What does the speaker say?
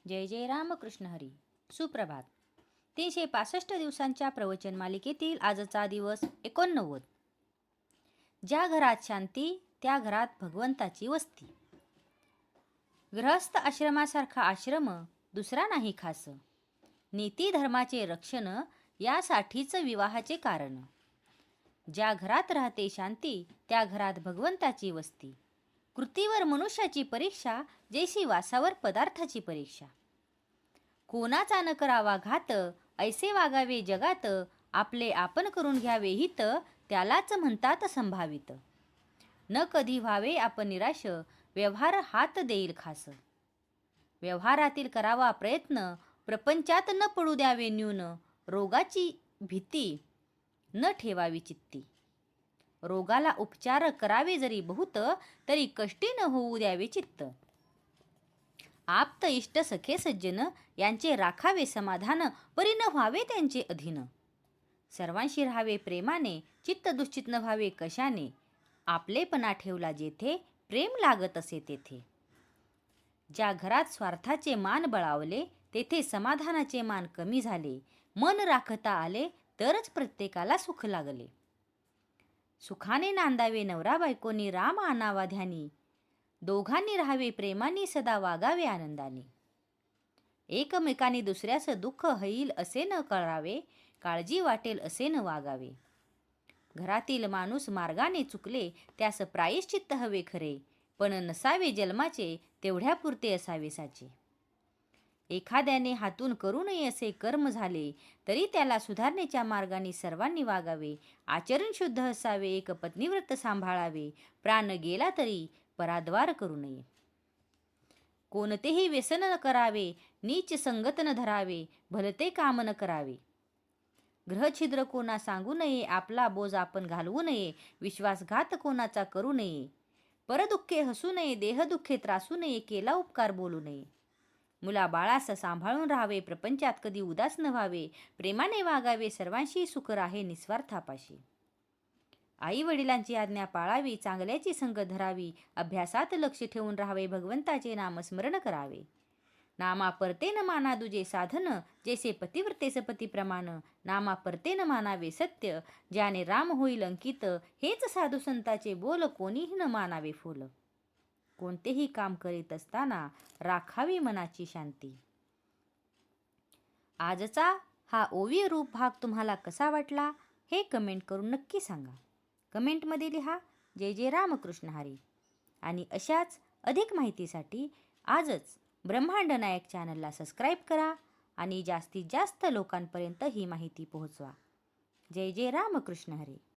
जय जय रामकृष्ण हरी. सुप्रभात. 365 दिवसांच्या प्रवचन मालिकेतील आजचा दिवस 89. ज्या घरात शांती त्या घरात भगवंताची वस्ती. गृहस्थ आश्रमासारखा आश्रम दुसरा नाही खास. नीती धर्माचे रक्षण यासाठीच विवाहाचे कारण. ज्या घरात राहते शांती त्या घरात भगवंताची वस्ती. कृतीवर मनुष्याची परीक्षा जैसी वासावर पदार्थाची परीक्षा. कोणाचा न करावा घात, ऐसे वागावे जगात. आपले आपण करून घ्यावे हित, त्यालाच म्हणतात संभावित. न कधी व्हावे आपण निराश, व्यवहार हात देईल खास. व्यवहारातील करावा प्रयत्न, प्रपंचात न पडू द्यावे न्यून. रोगाची भीती न ठेवावी चित्ती. रोगाला उपचार करावे जरी बहुत, तरी कष्टी न होऊ द्यावे चित्त. आप्त इष्ट सखे सज्जन यांचे राखावे समाधान, परी न व्हावे त्यांचे अधीन. सर्वांशी राहावे प्रेमाने, चित्त दुश्चित न व्हावे कशाने. आपलेपणा ठेवला जेथे, प्रेम लागत असे तेथे. ज्या घरात स्वार्थाचे मान बळावले, तेथे समाधानाचे मान कमी झाले. मन राखता आले तरच प्रत्येकाला सुख लागले. सुखाने नांदावे नवरा बायकोनी, राम आणावा ध्यानी. दोघांनी राहावे प्रेमाने, सदा वागावे आनंदाने. एकमेकांनी दुसऱ्यास दुःख होईल असे न करावे, काळजी वाटेल असे न वागावे. घरातील माणूस मार्गाने चुकले त्यास प्रायश्चित्त हवे खरे, पण नसावे जन्माचे तेवढ्यापुरते असावे साचे. एखाद्याने हातून करू नये असे कर्म झाले, तरी त्याला सुधारण्याच्या मार्गाने सर्वांनी वागावे. आचरण शुद्ध असावे, एक पत्नीव्रत सांभाळावे. प्राण गेला तरी पराद्वार करू नये. कोणतेही व्यसन न करावे, नीच संगत न धरावे. भलते काम न करावे. ग्रहछिद्र कोणा सांगू नये, आपला बोज आपण घालवू नये. विश्वासघात कोणाचा करू नये. परदुःखे हसू नये, देहदुःखे त्रासू नये. केला उपकार बोलू नये. मुलाबाळास सांभाळून राहावे, प्रपंचात कधी उदास न व्हावे. प्रेमाने वागावे, सर्वांशी सुख राहे निस्वार्थापाशी. आई वडिलांची आज्ञा पाळावी, चांगल्याची संगत धरावी. अभ्यासात लक्ष ठेवून राहावे, भगवंताचे नामस्मरण करावे. नामा परते न माना दुजे साधन, जैसे पतिव्रतेस पती प्रमाण. नामा परते न मानावे सत्य, ज्याने राम होईल अंकित. हेच साधू संताचे बोल, कोणीही न मानावे फूल. कोणतेही काम करीत असताना राखावी मनाची शांती. आजचा हा ओवी रूप भाग तुम्हाला कसा वाटला हे कमेंट करून नक्की सांगा. कमेंटमध्ये लिहा जय जय रामकृष्ण हरी. आणि अशाच अधिक माहितीसाठी आजच ब्रह्मांड नायक चॅनलला सबस्क्राईब करा आणि जास्तीत जास्त लोकांपर्यंत ही माहिती पोहोचवा. जय जय रामकृष्ण हरी.